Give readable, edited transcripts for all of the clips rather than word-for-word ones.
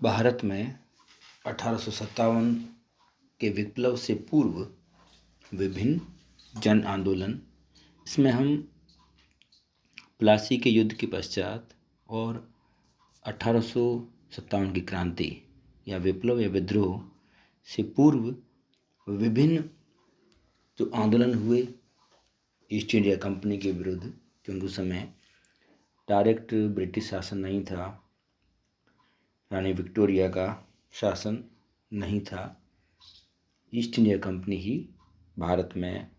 भारत में 1857 के विप्लव से पूर्व विभिन्न जन आंदोलन, इसमें हम प्लासी के युद्ध के पश्चात और 1857 की क्रांति या विप्लव या विद्रोह से पूर्व विभिन्न जो आंदोलन हुए ईस्ट इंडिया कंपनी के विरुद्ध, क्योंकि उस समय डायरेक्ट ब्रिटिश शासन नहीं था, रानी विक्टोरिया का शासन नहीं था। ईस्ट इंडिया कंपनी ही भारत में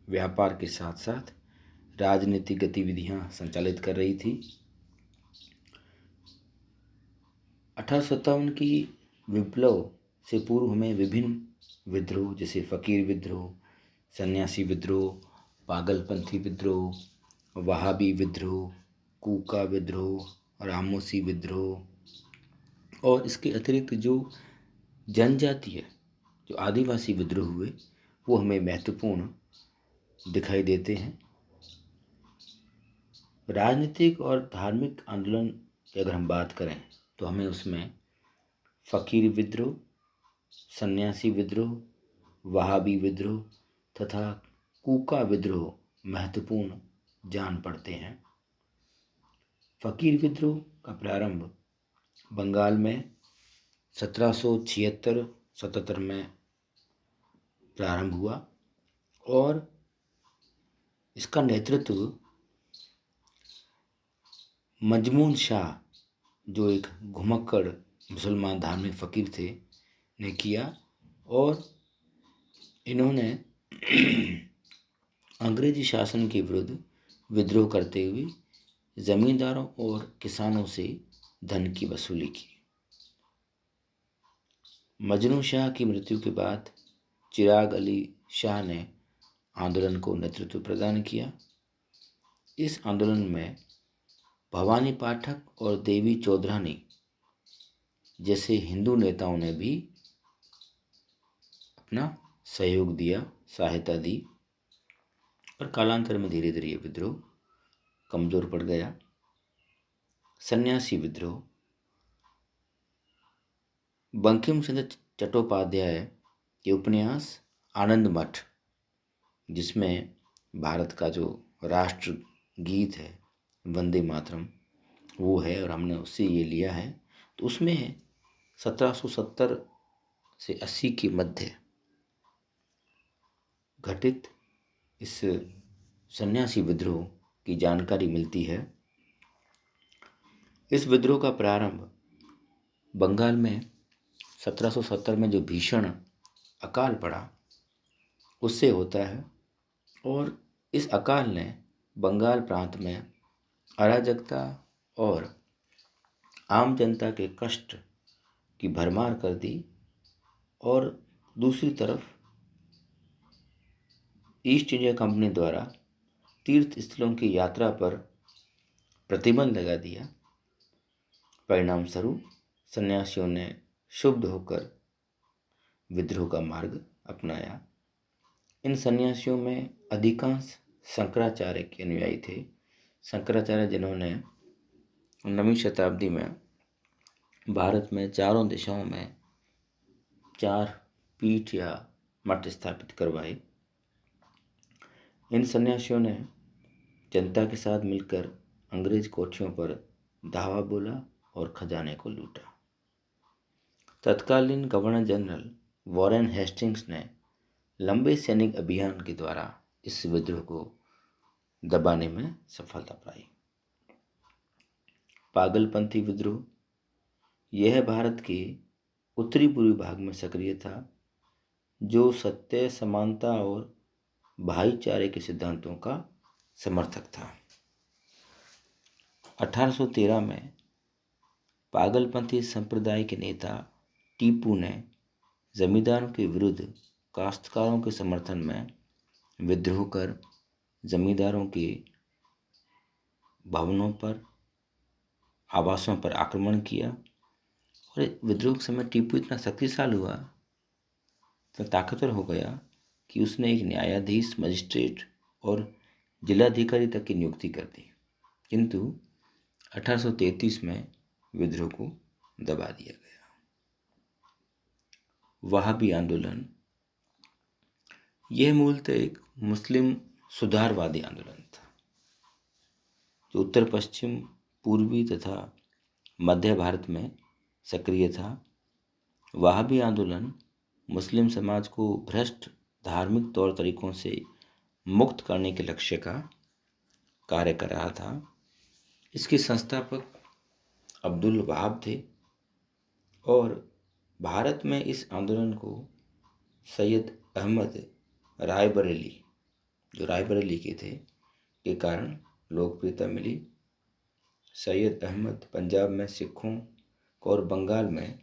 व्यापार के साथ साथ राजनीतिक गतिविधियां संचालित कर रही थी। 1857 की विप्लव से पूर्व हमें विभिन्न विद्रोह जैसे फ़कीर विद्रोह, सन्यासी विद्रोह, पागलपंथी विद्रोह, वहाबी विद्रोह, कूका विद्रोह, रामोसी विद्रोह और इसके अतिरिक्त जो जनजातीय जो आदिवासी विद्रोह हुए वो हमें महत्वपूर्ण दिखाई देते हैं। राजनीतिक और धार्मिक आंदोलन की अगर हम बात करें तो हमें उसमें फ़कीर विद्रोह, सन्यासी विद्रोह, वहाबी विद्रोह तथा कूका विद्रोह महत्वपूर्ण जान पड़ते हैं। फ़कीर विद्रोह का प्रारंभ बंगाल में 1776-77 में प्रारंभ हुआ और इसका नेतृत्व मजमून शाह, जो एक घुमक्कड़ मुसलमान धार्मिक फ़कीर थे, ने किया और इन्होंने अंग्रेजी शासन के विरुद्ध विद्रोह करते हुए जमींदारों और किसानों से धन की वसूली की। मजनू शाह की मृत्यु के बाद चिराग अली शाह ने आंदोलन को नेतृत्व प्रदान किया। इस आंदोलन में भवानी पाठक और देवी चौधरानी जैसे हिंदू नेताओं ने भी अपना सहयोग दिया, सहायता दी और कालांतर में धीरे धीरे ये विद्रोह कमजोर पड़ गया। सन्यासी विद्रोह बंकिम चंद्र चट्टोपाध्याय के उपन्यास आनंद मठ, जिसमें भारत का जो राष्ट्र गीत है वंदे मातरम वो है और हमने उससे ये लिया है, तो उसमें 1770 से 80 के मध्य घटित इस सन्यासी विद्रोह की जानकारी मिलती है। इस विद्रोह का प्रारंभ बंगाल में 1770 में जो भीषण अकाल पड़ा उससे होता है और इस अकाल ने बंगाल प्रांत में अराजकता और आम जनता के कष्ट की भरमार कर दी और दूसरी तरफ ईस्ट इंडिया कंपनी द्वारा तीर्थ स्थलों की यात्रा पर प्रतिबंध लगा दिया। परिणाम स्वरूप सन्यासियों ने क्षुब्ध होकर विद्रोह का मार्ग अपनाया। इन सन्यासियों में अधिकांश शंकराचार्य के अनुयायी थे। शंकराचार्य जिन्होंने 9वीं शताब्दी में भारत में चारों दिशाओं में 4 पीठ या मठ स्थापित करवाए। इन सन्यासियों ने जनता के साथ मिलकर अंग्रेज कोठियों पर धावा बोला और खजाने को लूटा। तत्कालीन गवर्नर जनरल वॉरेन हेस्टिंग्स ने लंबे सैनिक अभियान के द्वारा इस विद्रोह को दबाने में सफलता पाई। पागलपंथी विद्रोह यह भारत के उत्तरी पूर्वी भाग में सक्रिय था, जो सत्य, समानता और भाईचारे के सिद्धांतों का समर्थक था। 1813 में पागलपंथी संप्रदाय के नेता टीपू ने जमींदारों के विरुद्ध काश्तकारों के समर्थन में विद्रोह कर जमींदारों के भवनों पर, आवासों पर आक्रमण किया और विद्रोह के समय टीपू इतना शक्तिशाली हुआ, तो ताकतवर हो गया कि उसने एक न्यायाधीश, मजिस्ट्रेट और जिलाधिकारी तक की नियुक्ति कर दी। किंतु 1833 में विद्रोह को दबा दिया गया। वहाबी आंदोलन यह मूलतः एक मुस्लिम सुधारवादी आंदोलन था जो उत्तर पश्चिम, पूर्वी तथा मध्य भारत में सक्रिय था। वहाबी आंदोलन मुस्लिम समाज को भ्रष्ट धार्मिक तौर तरीकों से मुक्त करने के लक्ष्य का कार्य कर रहा था। इसके संस्थापक अब्दुल वहाब थे और भारत में इस आंदोलन को सैयद अहमद रायबरेली, जो रायबरेली के थे, के कारण लोकप्रियता मिली। सैयद अहमद पंजाब में सिखों को और बंगाल में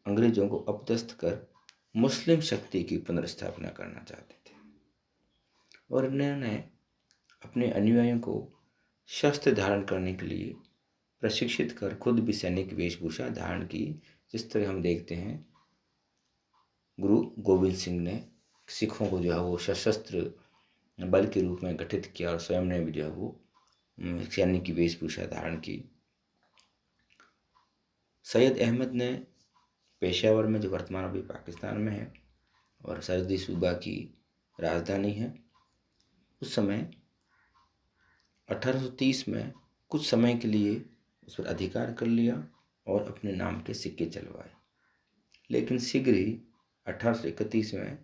अंग्रेजों को अपदस्थ कर मुस्लिम शक्ति की पुनर्स्थापना करना चाहते थे और इन्होंने अपने अनुयायियों को शस्त्र धारण करने के लिए प्रशिक्षित कर खुद भी सैनिक वेशभूषा धारण की। जिस तरह हम देखते हैं गुरु गोविंद सिंह ने सिखों को जो है वो सशस्त्र बल के रूप में गठित किया और स्वयं ने भी जो है वो सैनिक की वेशभूषा धारण की। सैयद अहमद ने पेशावर में, जो वर्तमान अभी पाकिस्तान में है और सरहदी सूबा की राजधानी है, उस समय 1830 में कुछ समय के लिए उस पर अधिकार कर लिया और अपने नाम के सिक्के चलवाए। लेकिन शीघ्र ही 1831 में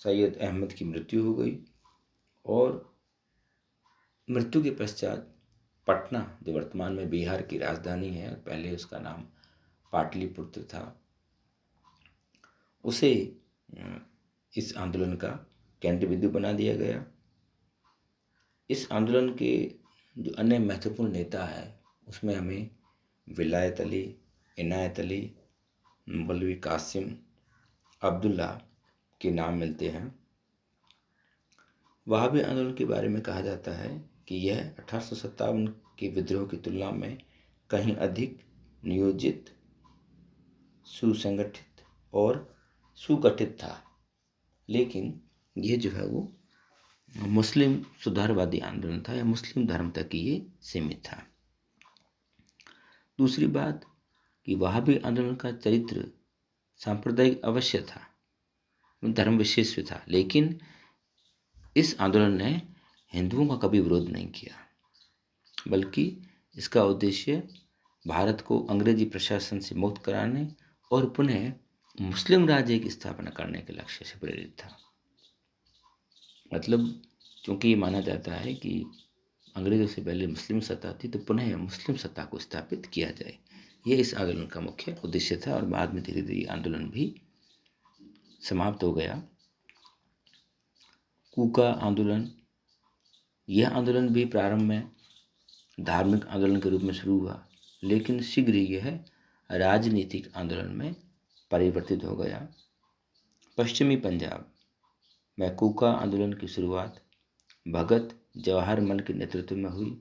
सैयद अहमद की मृत्यु हो गई और मृत्यु के पश्चात पटना, जो वर्तमान में बिहार की राजधानी है, पहले उसका नाम पाटलिपुत्र था, उसे इस आंदोलन का केंद्र बिंदु बना दिया गया। इस आंदोलन के जो अन्य महत्वपूर्ण नेता हैं उसमें हमें विलायत अली, इनायत अली, मौलवी कासिम, अब्दुल्ला के नाम मिलते हैं। वहाबी आंदोलन के बारे में कहा जाता है कि यह 1857 के विद्रोह की तुलना में कहीं अधिक नियोजित, सुसंगठित और सुगठित था, लेकिन यह जो है वो मुस्लिम सुधारवादी आंदोलन था या मुस्लिम धर्म तक ही ये सीमित था। दूसरी बात कि वहाबी आंदोलन का चरित्र सांप्रदायिक अवश्य था, धर्म विशेष था, लेकिन इस आंदोलन ने हिंदुओं का कभी विरोध नहीं किया, बल्कि इसका उद्देश्य भारत को अंग्रेजी प्रशासन से मुक्त कराने और पुनः मुस्लिम राज्य की स्थापना करने के लक्ष्य से प्रेरित था। मतलब क्योंकि ये माना जाता है कि अंग्रेजों से पहले मुस्लिम सत्ता थी, तो पुनः मुस्लिम सत्ता को स्थापित किया जाए, ये इस आंदोलन का मुख्य उद्देश्य था। और बाद में धीरे धीरे आंदोलन भी समाप्त हो गया। कूका आंदोलन, यह आंदोलन भी प्रारंभ में धार्मिक आंदोलन के रूप में शुरू हुआ, लेकिन शीघ्र ही यह राजनीतिक आंदोलन में परिवर्तित हो गया। पश्चिमी पंजाब में कूका आंदोलन की शुरुआत भगत जवाहरमल के नेतृत्व में हुई।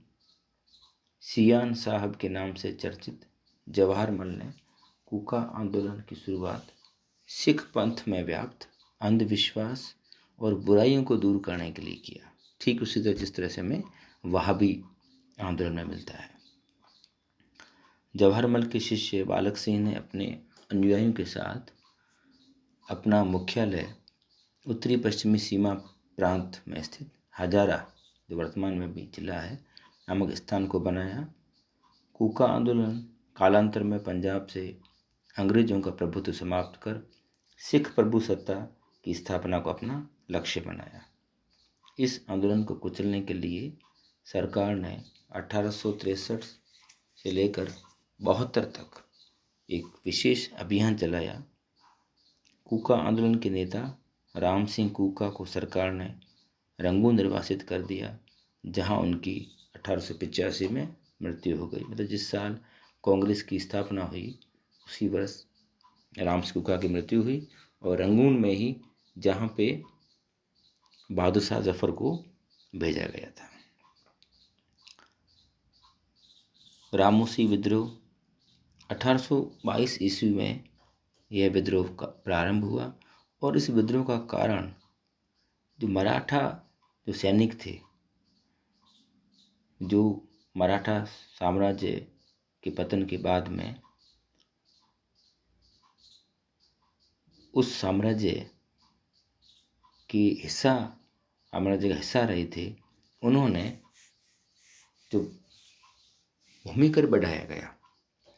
सियान साहब के नाम से चर्चित जवाहरमल ने कूका आंदोलन की शुरुआत सिख पंथ में व्याप्त अंधविश्वास और बुराइयों को दूर करने के लिए किया, ठीक उसी तरह जिस तरह से हमें वहाबी आंदोलन में मिलता है। जवाहरमल के शिष्य बालक सिंह ने अपने अनुयायियों के साथ अपना मुख्यालय उत्तरी पश्चिमी सीमा प्रांत में स्थित हजारा, जो वर्तमान में भी जिला है, नामक स्थान को बनाया। कूका आंदोलन कालांतर में पंजाब से अंग्रेजों का प्रभुत्व समाप्त कर सिख प्रभुसत्ता की स्थापना को अपना लक्ष्य बनाया। इस आंदोलन को कुचलने के लिए सरकार ने 1863 से लेकर 72 तक एक विशेष अभियान चलाया। कूका आंदोलन के नेता राम सिंह कूका को सरकार ने रंगून निर्वासित कर दिया, जहां उनकी 1885 में मृत्यु हो गई। मतलब जिस साल कांग्रेस की स्थापना हुई उसी वर्ष राम सिंह कूका की मृत्यु हुई, और रंगून में ही जहां पे बहादुर शाह जफर को भेजा गया था। रामोसी विद्रोह 1822 ईस्वी में यह विद्रोह का प्रारंभ हुआ, और इस विद्रोह का कारण जो मराठा जो सैनिक थे, जो मराठा साम्राज्य के पतन के बाद में उस साम्राज्य का हिस्सा रहे थे, उन्होंने जो भूमि कर बढ़ाया गया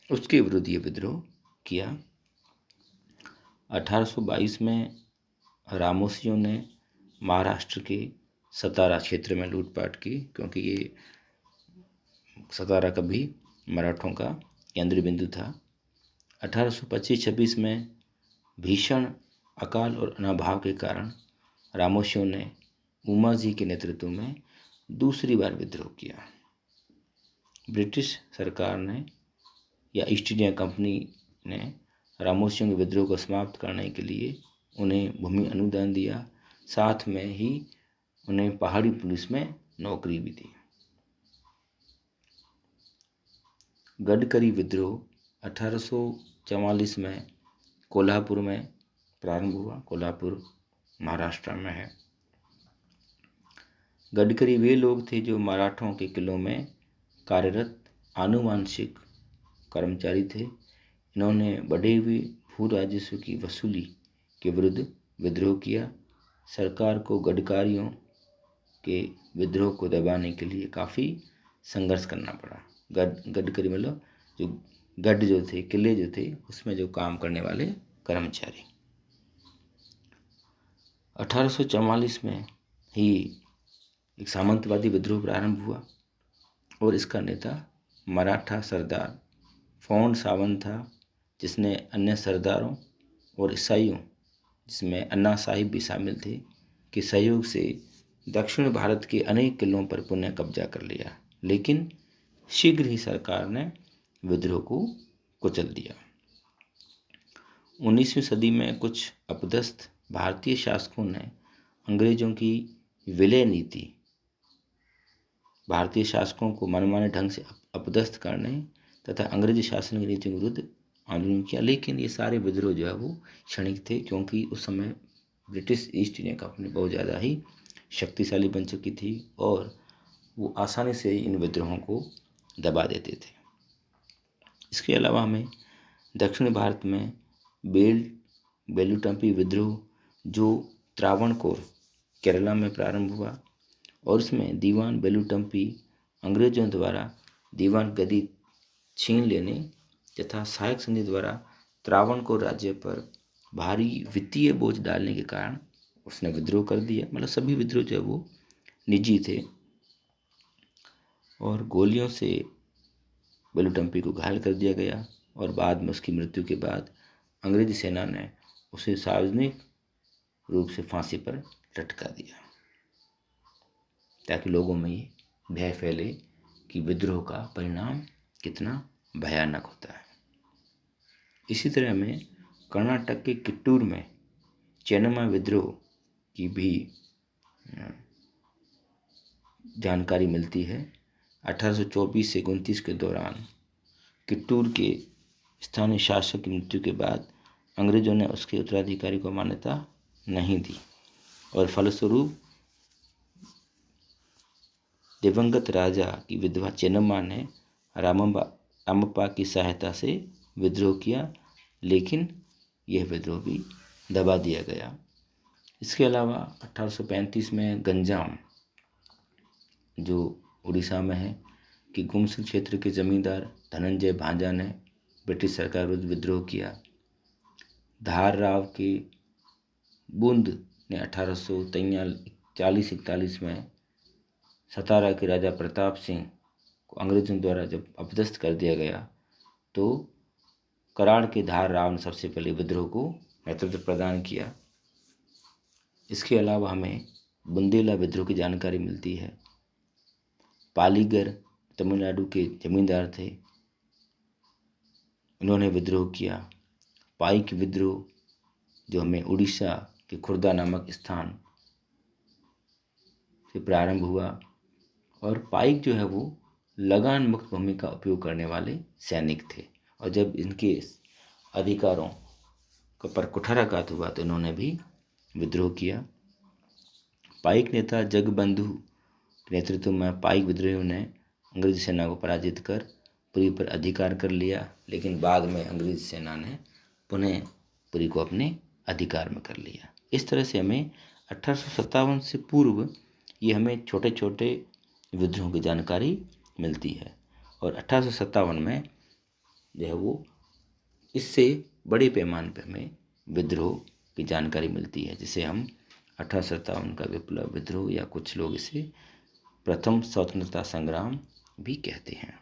उसके विरुद्ध ये विद्रोह किया। 1822 में रामोसियों ने महाराष्ट्र के सतारा क्षेत्र में लूटपाट की, क्योंकि ये सतारा कभी मराठों का केंद्र बिंदु था। 1825-26 में भीषण अकाल और अनाभाव के कारण रामोसियों ने उमाजी के नेतृत्व में दूसरी बार विद्रोह किया। ब्रिटिश सरकार ने या ईस्ट इंडिया कंपनी ने रामोसियों के विद्रोह को समाप्त करने के लिए उन्हें भूमि अनुदान दिया, साथ में ही उन्हें पहाड़ी पुलिस में नौकरी भी दी। गडकरी विद्रोह 1844 में कोल्हापुर में प्रारंभ हुआ। कोल्हापुर महाराष्ट्र में है। गडकरी वे लोग थे जो मराठों के किलों में कार्यरत आनुवांशिक कर्मचारी थे। इन्होंने बढ़े हुए भू राजस्व की वसूली के विरुद्ध विद्रोह किया। सरकार को गडकारियों के विद्रोह को दबाने के लिए काफ़ी संघर्ष करना पड़ा। गडकरी मतलब जो गढ़ जो थे, किले जो थे, उसमें जो काम करने वाले कर्मचारी। 1844 में ही एक सामंतवादी विद्रोह प्रारंभ हुआ और इसका नेता मराठा सरदार फोंड सावंत था, जिसने अन्य सरदारों और ईसाइयों, जिसमें अन्ना साहिब भी शामिल थे, के सहयोग से दक्षिण भारत के अनेक किलों पर पुनः कब्जा कर लिया। लेकिन शीघ्र ही सरकार ने विद्रोह को कुचल दिया। 19वीं सदी में कुछ अपदस्थ भारतीय शासकों ने अंग्रेजों की विलय नीति, भारतीय शासकों को मनमाने ढंग से अपदस्थ करने तथा अंग्रेजी शासन की नीति के विरुद्ध आंदोलन किया। लेकिन ये सारे विद्रोह जो है वो क्षणिक थे, क्योंकि उस समय ब्रिटिश ईस्ट इंडिया कंपनी बहुत ज़्यादा ही शक्तिशाली बन चुकी थी और वो आसानी से इन विद्रोहों को दबा देते थे। इसके अलावा हमें दक्षिण भारत में बेलुटम्पी विद्रोह जो त्रावणकोर केरला में प्रारंभ हुआ और इसमें दीवान बेलुटम्पी अंग्रेजों द्वारा दीवान गद्दी छीन लेने तथा सहायक संधि द्वारा त्रावणकोर राज्य पर भारी वित्तीय बोझ डालने के कारण उसने विद्रोह कर दिया। मतलब सभी विद्रोह जो है वो निजी थे और गोलियों से बेलुटम्पी को घायल कर दिया गया और बाद में उसकी मृत्यु के बाद अंग्रेजी सेना ने उसे सार्वजनिक रूप से फांसी पर लटका दिया, ताकि लोगों में ये भय फैले कि विद्रोह का परिणाम कितना भयानक होता है। इसी तरह हमें कर्नाटक के किट्टूर में चेन्नम्मा विद्रोह की भी जानकारी मिलती है। 1824 से 29 के दौरान किट्टूर के स्थानीय शासक की मृत्यु के बाद अंग्रेजों ने उसके उत्तराधिकारी को मान्यता नहीं दी और फलस्वरूप दिवंगत राजा की विधवा चेन्नम्मा ने रामप्पा की सहायता से विद्रोह किया, लेकिन यह विद्रोह भी दबा दिया गया। इसके अलावा 1835 में गंजाम जो उड़ीसा में है कि गुमसर क्षेत्र के जमींदार धनंजय भांजा ने ब्रिटिश सरकार विरुद्ध विद्रोह किया। धार राव के बूंद ने 1840-41 में सतारा के राजा प्रताप सिंह को अंग्रेजों द्वारा जब अपदस्थ कर दिया गया तो कराड़ के धार राव ने सबसे पहले विद्रोह को नेतृत्व प्रदान किया। इसके अलावा हमें बुंदेला विद्रोह की जानकारी मिलती है। पालीगर तमिलनाडु के जमींदार थे, इन्होंने विद्रोह किया। पाइक विद्रोह जो हमें उड़ीसा के खुर्दा नामक स्थान से प्रारंभ हुआ और पाइक जो है वो लगान मुक्त भूमि का उपयोग करने वाले सैनिक थे और जब इनके अधिकारों पर कुठाराघात हुआ तो इन्होंने भी विद्रोह किया। पाइक नेता जगबंधु के नेतृत्व में पाइक विद्रोहियों ने अंग्रेजी सेना को पराजित कर पुरी पर अधिकार कर लिया, लेकिन बाद में अंग्रेजी सेना ने पुनः पुरी को अपने अधिकार में कर लिया। इस तरह से हमें 1857 से पूर्व ये हमें छोटे छोटे विद्रोहों की जानकारी मिलती है, और 1857 में जो है वो इससे बड़े पैमाने पर हमें विद्रोह की जानकारी मिलती है, जिसे हम 1857 का विप्लव विद्रोह या कुछ लोग इसे प्रथम स्वतंत्रता संग्राम भी कहते हैं।